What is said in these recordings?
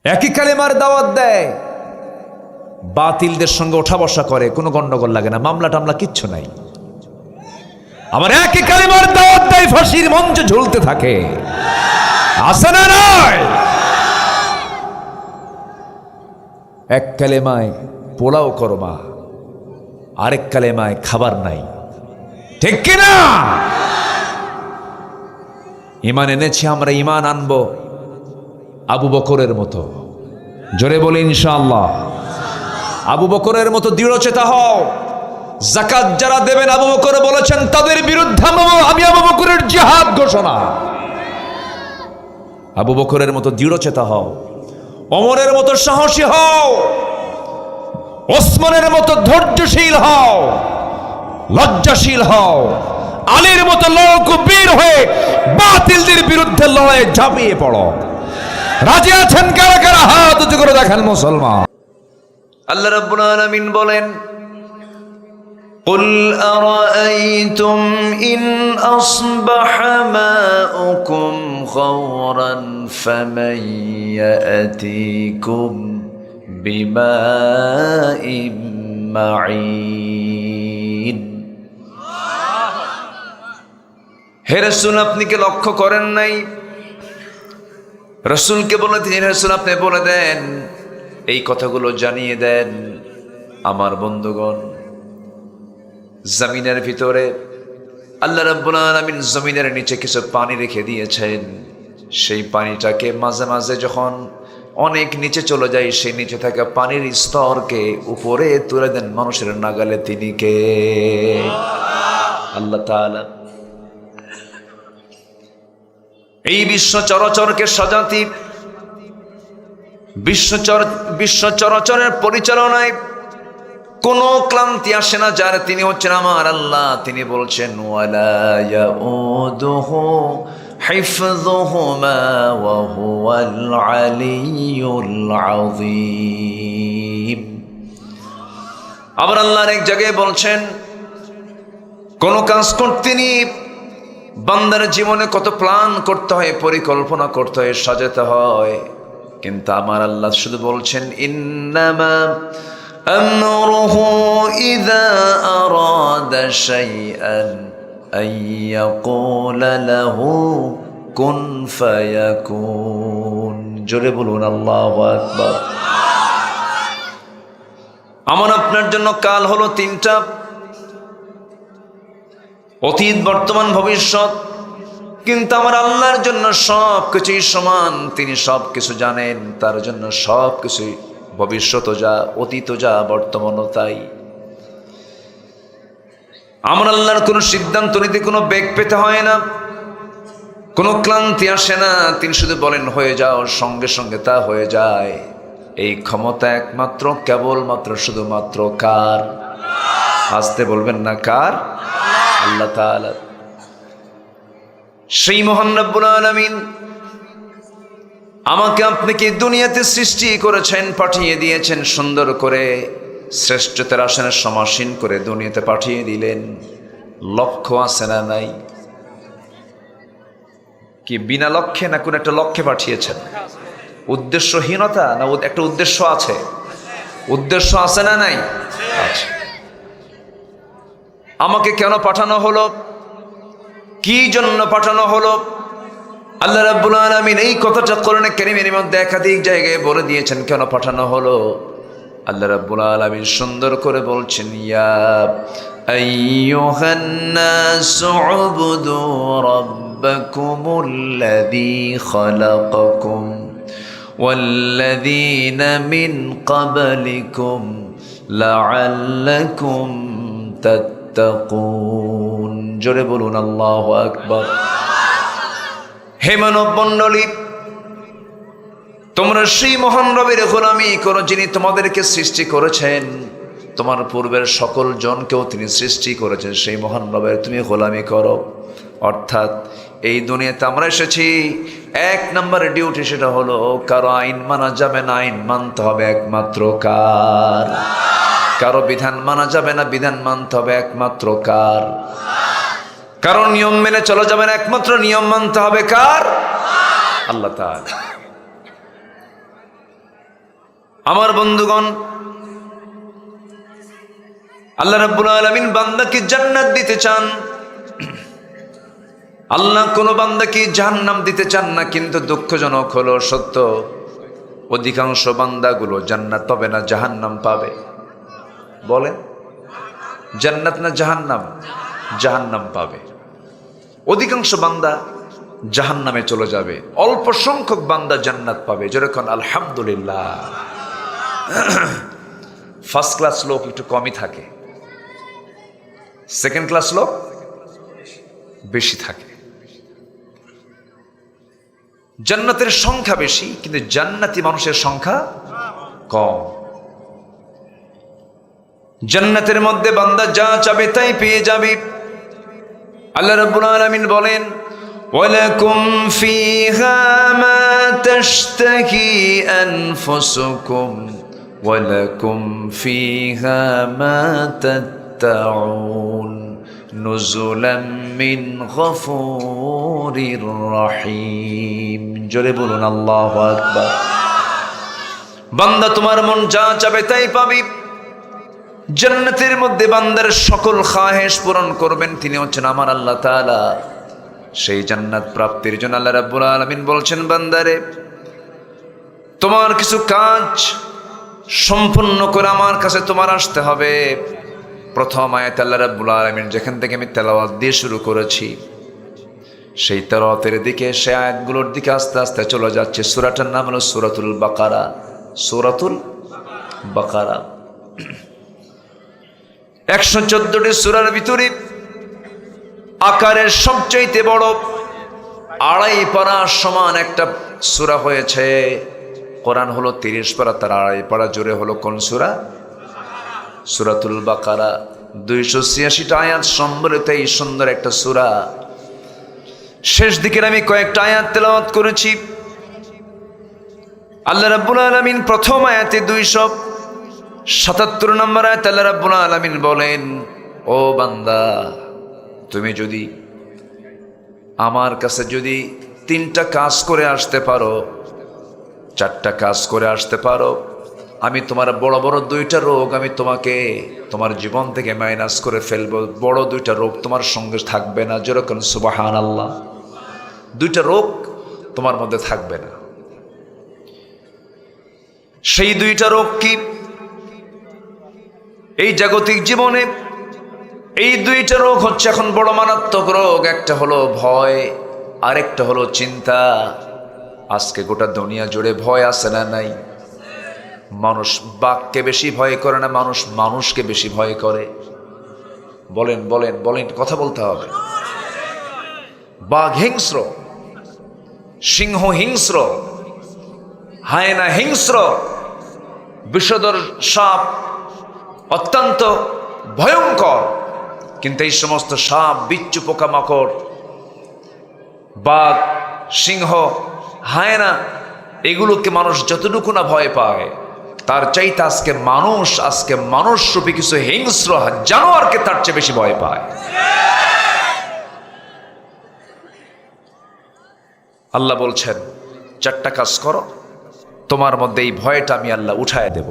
একই কালেমার দাওয়াত দেয়, বাতিলদের সঙ্গে ওঠা বসা করে, কোনো গন্ডগোল লাগে না, মামলা টামলা কিচ্ছু নাই। আমার একই কালেমার দাওয়াত দেয়, ফাঁসির মঞ্চে ঝুলতে থাকে, আছে না নয়? এক কালেমায় পোলাও করমা, আরেক কালেমায় খাবার নাই, ঠিক কিনা? ঈমান এনেছি আমরা, ঈমান আনবো আবু বকরের মতো। জোরে বলি ইনশাআল্লাহ। আবু বকরের মতো দৃঢ়চেতা হও। যাকাত যারা দেবেন, আবু বকর বলেছেন, তাদের বিরুদ্ধে আমি আবু বকরের জিহাদ ঘোষণা। আবু বকরের মতো দৃঢ়চেতা হও, ওমরের মতো সাহসী হও, ওসমানের মতো ধৈর্যশীল হও, লজ্জাশীল হও, আলীর মতো লড়াকু হয়ে বাতিলদের বিরুদ্ধে লড়াইয়ে ঝাঁপিয়ে পড়ো। রাজি আছেন কারা কারা? হাত উঁচু করে দেখেন মুসলমান। আল্লাহ রাব্বুল আলামিন বলেন, قل أرأيتم إن أصبح ماؤكم غورا فمن يأتيكم بماء معين। হে রাসূল, আপনি কি লক্ষ্য করেন নাই? রাসূলকে বলে তিনি, রাসূল আপনি বলে দেন, এই কথাগুলো জানিয়ে দেন আমার বন্ধুগণ। জমিনের ভিতরে আল্লাহ রাব্বুল আলামিন জমিনের নিচে কিছু পানি রেখে দিয়েছেন। সেই পানিটাকে মাঝে মাঝে যখন অনেক নিচে চলে যায়, সেই নিচে থাকা পানির স্তরকে উপরে তুলে দেন মানুষের নাগালে। তিনি কে? আল্লাহ তাআলা। এই বিশ্ব চরাচরকে সাজাতি, বিশ্ব চরাচরের পরিচালনায় কোনো ক্লান্তি আসে না যার, তিনি হচ্ছেন আমার আল্লাহ। তিনি বলছেন, ওয়ালা ইয়াউদুহু হিফযুহুমা ওয়া হুয়াল আলিয়্যুল আযীম। আবার আল্লাহ এক জায়গায় বলছেন, কোন কাজ করতে নিয়ে বান্দার জীবনে কত প্ল্যান করতে হয়, পরিকল্পনা করতে হয়, সাজাতে হয়, কিন্তু আমার আল্লাহ শুধু বলছেন, ইন্নামা আমরুহু ইযা আরাদা শাইআন আইয়াকুলা লাহু কুন ফায়াকুন। জোরে বলুন আল্লাহু আকবার। আমার আপনার জন্য কাল হলো তিনটা, অতীত, বর্তমান, ভবিষ্যৎ। কিন্তু আমার আল্লাহর জন্য সব কিছুই সমান, তিনি সব কিছু জানেন, তার জন্য সব কিছুই, ভবিষ্যৎ যা, অতীত যা, বর্তমানও তাই। আমার আল্লাহর কোনো সিদ্ধান্ত নিতে কোনো বেগ পেতে হয় না, কোনো ক্লান্তি আসে না। তিনি শুধু বলেন হয়ে যাও, সঙ্গে সঙ্গে তা হয়ে যায়। এই ক্ষমতা একমাত্র, কেবলমাত্র, শুধুমাত্র কার? আসতে বলবেন না, কার? আল্লাহ তাআলা। সেই মহান রব্বুল আলামিন আমাকে আপনাকে দুনিয়াতে সৃষ্টি করেছেন, পাঠিয়ে দিয়েছেন সুন্দর করে, শ্রেষ্ঠতার আসনে সমাসীন করে দুনিয়াতে পাঠিয়ে দিলেন। লক্ষ্য আছে না নাই? কি বিনা লক্ষ্যে না কোন একটা লক্ষ্যে পাঠিয়েছেন? উদ্দেশ্যহীনতা না একটা উদ্দেশ্য আছে? উদ্দেশ্য আছে না নাই? আছে। আমাকে কেন পাঠানো হলো? কি জন্য পাঠানো হলো? আল্লাহ রাব্বুল আলামিন এই কথাটা কোরআনে কারীমের মধ্যে একাধিক জায়গায় বলে দিয়েছেন কেন পাঠানো হলো। আল্লাহ রাব্বুল আলামিন সুন্দর করে বলছেন, ইয়া আইয়ুহান নাসু উবুদু রাব্বাকুমুল্লাযী খালাকাকুম ওয়াল্লাযীনা মিন ক্বাবলিকুম লাআল্লাকুম তাত্তাকুন। জোরে বলুন আল্লাহু আকবার। হে মানব মণ্ডলী, তোমরা সেই মহান রবের গোলামি করো যিনি তোমাদেরকে সৃষ্টি করেছেন, তোমার পূর্বের সকল জনকেও তিনি সৃষ্টি করেছেন। সেই মহান রবের তুমি গোলামি করো। অর্থাৎ এই দুনিয়াতে আমরা এসেছি, এক নম্বরের ডিউটি সেটা হলো, কারো আইন মানা যাবে না, আইন মানতে হবে একমাত্র কার? কারো বিধান মানা যাবে না, বিধান মানতে হবে একমাত্র কার? কারণ নিয়ম মেনে চলা যাবে না, একমাত্র নিয়ম মানতে হবে কার? আল্লাহ তাআলা। আমার বন্ধুগণ, আল্লাহ রাব্বুল আলামিন বান্দাকে জান্নাত দিতে চান, আল্লাহ কোন বান্দাকে জাহান্নাম দিতে চান না। কিন্তু দুঃখজনক হলো সত্য, অধিকাংশ বান্দাগুলো জান্নাত পাবে না, জাহান্নাম পাবে। বলেন, জান্নাত না জাহান্নাম? জাহান্নাম পাবে। অধিকাংশ বান্দা জাহান্নামে চলে যাবে, অল্প সংখ্যক বান্দা জান্নাত পাবে। যেরকম আলহামদুলিল্লাহ। ফার্স্ট ক্লাস লোক একটু কমই থাকে, সেকেন্ড ক্লাস লোক বেশি থাকে। জান্নাতের সংখ্যা বেশি, কিন্তু জান্নাতি মানুষের সংখ্যা কম। জান্নাতের মধ্যে বান্দা যা চাবে তাই পেয়ে যাবে। আল্লাহ রাব্বুল আলামিন বলেন, ওয়ালাকুম ফিহা মা তাশতাহি আনফুসুকুম ওয়ালাকুম ফিহা মা তাত্তাউন নুজুলাম মিন গফুরির রহিম। জোরে বলুন আল্লাহু আকবার। বান্দা তোমার মন যা চাবে তাই পাবে। জান্নাতের মধ্যে বান্দার সকল খাহেশ পূরণ করবেন তিনি হচ্ছেন আমার আল্লাহ তাআলা। সেই জান্নাত প্রাপ্তির জন্য আল্লাহ রাব্বুল আলামিন বলছেন, বান্দারে তোমার কিছু কাজ সম্পূর্ণ করে আমার কাছে তোমার আসতে হবে। প্রথম আয়াত আল্লাহ রাব্বুল আলামিন যেখান থেকে আমি তেলাওয়াত দিয়ে শুরু করেছি, সেই তেলাওয়াতের দিকে, সেই আয়াতগুলোর দিকে আস্তে আস্তে চলে যাচ্ছে। সূরাটার নাম হলো সূরাতুল বাকারা। সূরাতুল বাকারা 114টি সূরার ভিতরে আকারের সবচাইতে বড় 2.5 পারা সমান একটা সূরা হয়েছে। কোরআন হলো 30 পারা, তার 2.5 পারা জুড়ে হলো কোন সূরা? সূরাতুল বাকারা। 286টা আয়াত সম্বলিত এই সুন্দর একটা সূরা। শেষ দিকের আমি কয়েকটা আয়াত তেলাওয়াত করেছি। আল্লাহ রাব্বুল আলামিন প্রথম আয়াতে 277 নম্বর আয়াত আল্লাহ রাব্বুল আলামিন বলেন, ও বান্দা তুমি যদি আমার কাছে যদি 3টা কাজ করে আসতে পারো, 4টা কাজ করে আসতে পারো, আমি তোমার বড় বড় 2টা রোগ আমি তোমাকে তোমার জীবন থেকে মাইনাস করে ফেলবো। বড় 2টা রোগ তোমার সঙ্গে থাকবে না। যেরকম সুবহানাল্লাহ। 2টা রোগ তোমার মধ্যে থাকবে না। সেই 2টা রোগ কি? এই জাগতিক জীবনে এই 2টা রোগ হচ্ছে এখন বড় মারাত্মক রোগ। একটা হলো ভয়, আরেকটা হলো চিন্তা। আজকে গোটা দুনিয়া জুড়ে ভয় আছে না নাই? মানুষ বাঘকে বেশি ভয় করে না, মানুষ মানুষকে বেশি ভয় করে। বলেন বলেন বলেন, কথা বলতে হবে। বাঘ হিংস্র, সিংহ হিংস্র, হায়না হিংস্র, বিষধর সাপ অত্যন্ত ভয়ঙ্কর। কিন্তু এই সমস্ত সাপ, বিচ্ছু, পোকামাকড়, বাঘ, সিংহ, হায়না, এগুলোকে মানুষ যতটুকু না ভয় পায়, তার চাইতে আজকে মানুষ রূপী কিছু হিংস্র জানোয়ারকে তার চেয়ে বেশি ভয় পায়। আল্লাহ বলছেন 4টা কাজ করো, তোমার মধ্যে এই ভয়টা আমি আল্লাহ উঠায় দেব।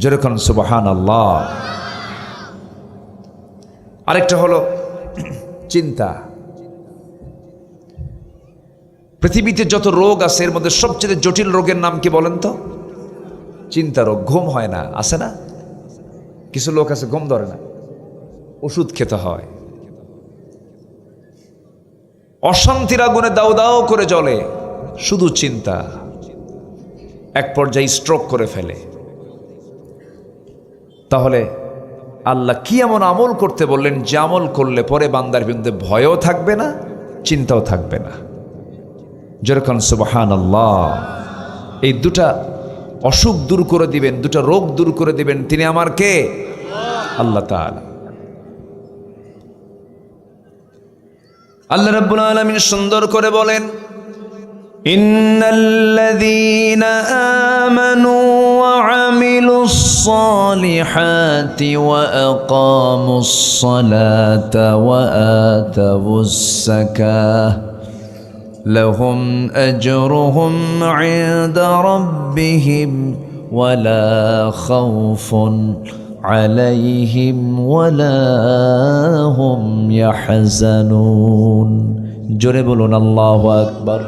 যেরকম সুবহানাল্লাহ। আরেকটা হলো চিন্তা। পৃথিবীতে যত রোগ আছে এর মধ্যে সবচেয়ে জটিল রোগের নাম কি বলেন তো? চিন্তা রোগ। ঘুম হয় না, আছে না? কিছু লোক আছে ঘুম ধরে না, ওষুধ খেতে হয়। অশান্তির আগুনে দাও দাও করে জ্বলে, শুধু চিন্তা। এক পর্যায়ে স্ট্রোক করে ফেলে। তাহলে আল্লাহ কি এমন আমল করতে বললেন যে আমল করলে পরে বান্দার বিরুদ্ধে ভয়ও থাকবে না, চিন্তাও থাকবে না? যেরকম সুবহানাল্লাহ। এই 2টা অসুখ দূর করে দিবেন, 2টা রোগ দূর করে দিবেন তিনি আমার কে? আল্লাহ তাআলা। আল্লাহ রাব্বুল আলামিন সুন্দর করে বলেন, ইন্নাল্লাযীনা আমানু ওয়া আমিলুস সালিহাতি ওয়া আকামুস সালাতা ওয়া আতাউস যাকাহ লাহুম আজরুহুম ইনদা রাব্বিহিম ولا خوف عليهم ولا هم يحزنون জোরে বলুন আল্লাহু আকবার।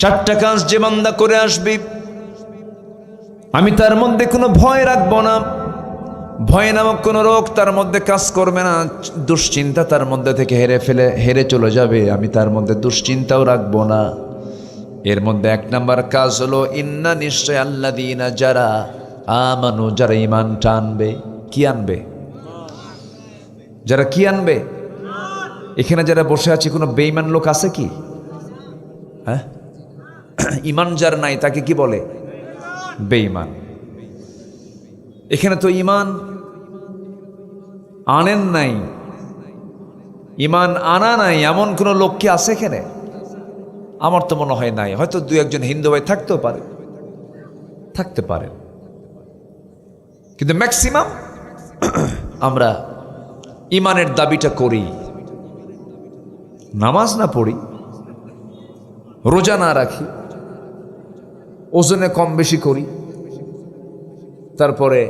চারটা কাজ যে বান্দা করে আসবে আমি তার মধ্যে কোনো ভয় রাখবো না, ভয় নামক কোনো রোগ তার মধ্যে কাজ করবে না, দুশ্চিন্তা তার মধ্যে থেকে হেরে চলে যাবে, আমি তার মধ্যে দুশ্চিন্তাও রাখবো না। এর মধ্যে এক নাম্বার কাজ হলো ইন্না নিশ্চয় আল্লাযীনা যারা আমানু যারা ঈমানটা আনবে। কি আনবে? যারা কি আনবে? এখানে যারা বসে আছে কোনো বেঈমান লোক আছে কি? হ্যাঁ, ঈমান যার নাই তাকে কি বলে? বেঈমান। এখানে তো ঈমান আনেন নাই, ঈমান আনা নাই এমন কোন লোক কি আছে এখানে? আমার তো মনে হয় নাই। হয়তো দুই একজন হিন্দু ভাই থাকতেও পারে, থাকতে পারে, কিন্তু ম্যাক্সিমাম আমরা ঈমানের দাবিটা করি। নামাজ না পড়ি, রোজা না রাখি, ওজনে কম বেশি করি, তারপরে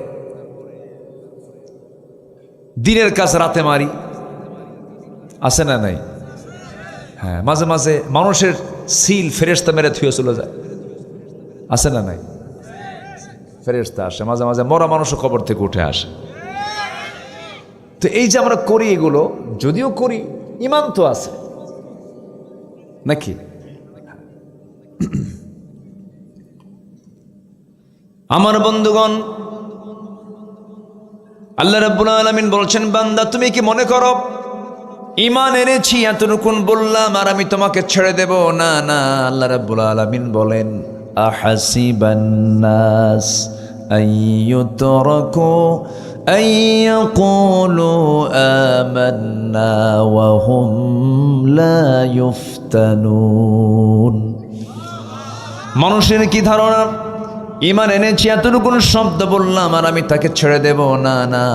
দিনের কাজ রাতে মারি, আছে না নাই? হ্যাঁ, মাঝে মাঝে মানুষের সিল ফেরেশতা মেরে থুয়ে চলে যায়, আছে না নাই? ফেরেশতা আসে মাঝে মাঝে, মরা মানুষও কবর থেকে উঠে আসে। তো এই যে আমরা করি এগুলো, যদিও করি ঈমান তো আছে নাকি? আমার বন্ধুগণ, আল্লাহ রাব্বুল আলামিন বলছেন, বান্দা তুমি কি মনে করো ঈমান এনেছি এতটুকুন বললাম আর আমি তোমাকে ছেড়ে দেব? না না, আল্লাহ রাব্বুল আলামিন বলেন আহাসিবান নাস আইয়ুতরাকু আইয়াকুলু আমান্না ওয়া হুম লা ইফতানুন। মানুষের কি ধারণা ঈমান এনেছি এতটুকুন শব্দ বললাম আর আমি তাকে ছেড়ে দেব? না না,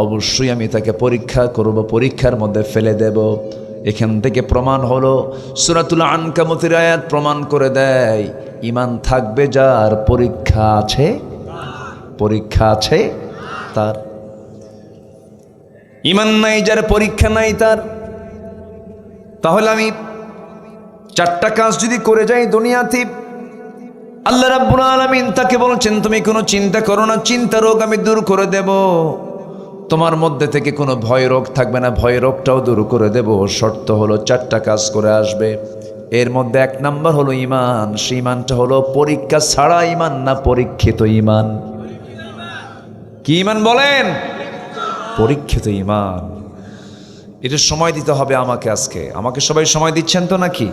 অবশ্যই আমি তাকে পরীক্ষা করব, পরীক্ষার মধ্যে ফেলে দেব। এখান থেকে প্রমাণ হলো সূরাতুল আনকাবুতের আয়াত প্রমাণ করে দেয় ঈমান থাকবে যার, পরীক্ষা আছে, পরীক্ষা আছে তার। ঈমান নাই যার, পরীক্ষা নাই তার। তাহলে আমি চারটা কাজ যদি করে যাই দুনিয়াতে, আল্লাহ রাব্বুল আলামিন তাকে বলছেন তুমি কোনো চিন্তা করো না, চিন্তা রোগ আমি দূর করে দেব। তোমার মধ্যে থেকে কোনো ভয় রোগ থাকবে না, ভয় রোগটাও দূর করে দেব। শর্ত হলো চারটা কাজ করে আসবে। এর মধ্যে এক নাম্বার হলো ঈমান। সেই ঈমানটা হলো পরীক্ষা ছাড়া ঈমান না, পরীক্ষিত ঈমান। কি ঈমান বলেন? পরীক্ষিত ঈমান। এটা সময় দিতে হবে আমাকে। আজকে আমাকে সবাই সময় দিচ্ছেন তো নাকি?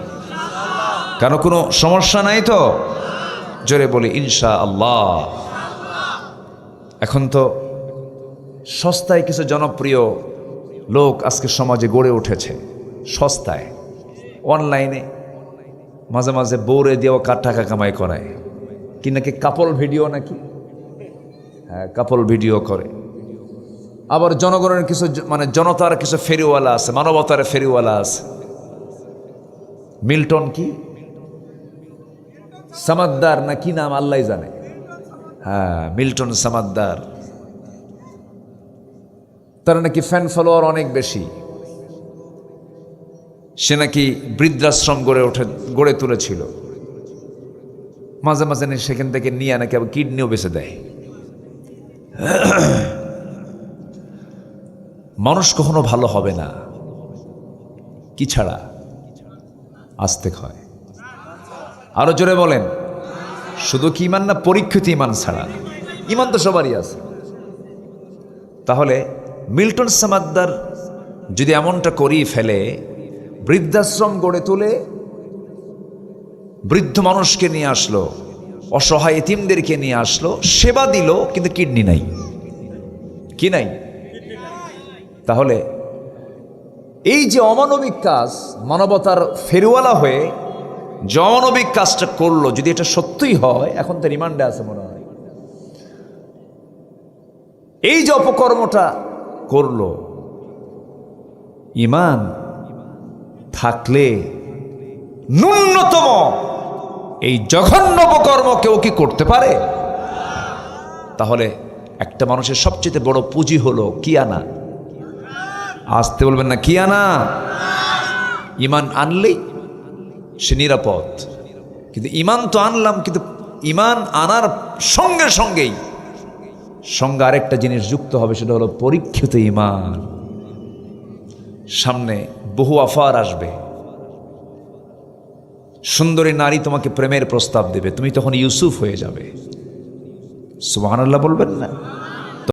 কারণ কোনো সমস্যা নাই তো? জোরে বলি ইনশাআল্লাহ। এখন তো সস্তায় কিছু জনপ্রিয় লোক আজকে সমাজে গড়ে উঠেছে, সস্তায় অনলাইনে মাঝে মাঝে বউরে দিয়েও টাকা কামাই করায়। কি নাকি কাপল ভিডিও নাকি? হ্যাঁ, কাপল ভিডিও করে। আবার জনগণের কিছু মানে জনতার কিছু ফেরিওয়ালা আছে, মানবতার ফেরিওয়ালা আছে। মিল্টন কি সামাদ্দার না কি নাম আল্লাহ জানে। হ্যাঁ, মিল্টন সামাদ্দার। তার নাকি ফ্যান ফলোয়ার অনেক বেশি। সে নাকি বৃদ্ধাশ্রম গড়ে তুলেছিল। মাঝে মাঝে সেখান থেকে নিয়ে নাকি আবার কিডনিও বেঁচে দেয়। মানুষ কখনো ভালো হবে না কি ছাড়া? আস্তেক হয়। আরো জোরে বলেন, শুধু কি ঈমান না, পরীক্ষিত ঈমান ছাড়া। ঈমান তো সবারই আছে। তাহলে মিল্টন সামাদ্দার যদি এমনটা করিয়ে ফেলে, বৃদ্ধাশ্রম গড়ে তুলে বৃদ্ধ মানুষকে নিয়ে আসলো, অসহায় এতিমদেরকে নিয়ে আসলো, সেবা দিল, কিন্তু কিডনি নাই। কি নাই? তাহলে এই যে অমানবিক কাজ, মানবতার ফেরিওয়ালা হয়ে যে অমানবিক কাজটা করলো, যদি এটা সত্যই হয়, এখন তো রিমান্ডে আছে মনে হয়, এই যে অপকর্মটা করলো, ঈমান থাকলে ন্যূনতম এই জঘন্য অপকর্ম কেউ কি করতে পারে? তাহলে একটা মানুষের সবচেয়ে বড় পুঁজি হলো কি আনা? আসতে বলবেন না, কি আনা? ইমান আনলেই সে নিরাপদ। কিন্তু ইমান তো আনলাম, কিন্তু ইমান আনার সঙ্গে সঙ্গেই সঙ্গে আরেকটা জিনিস যুক্ত হবে, সেটা হলো পরীক্ষিত ইমান। সামনে বহু অফার আসবে, সুন্দরী নারী তোমাকে প্রেমের প্রস্তাব দেবে, তুমি তখন ইউসুফ হয়ে যাবে। সুবহানাল্লাহ বলবেন না?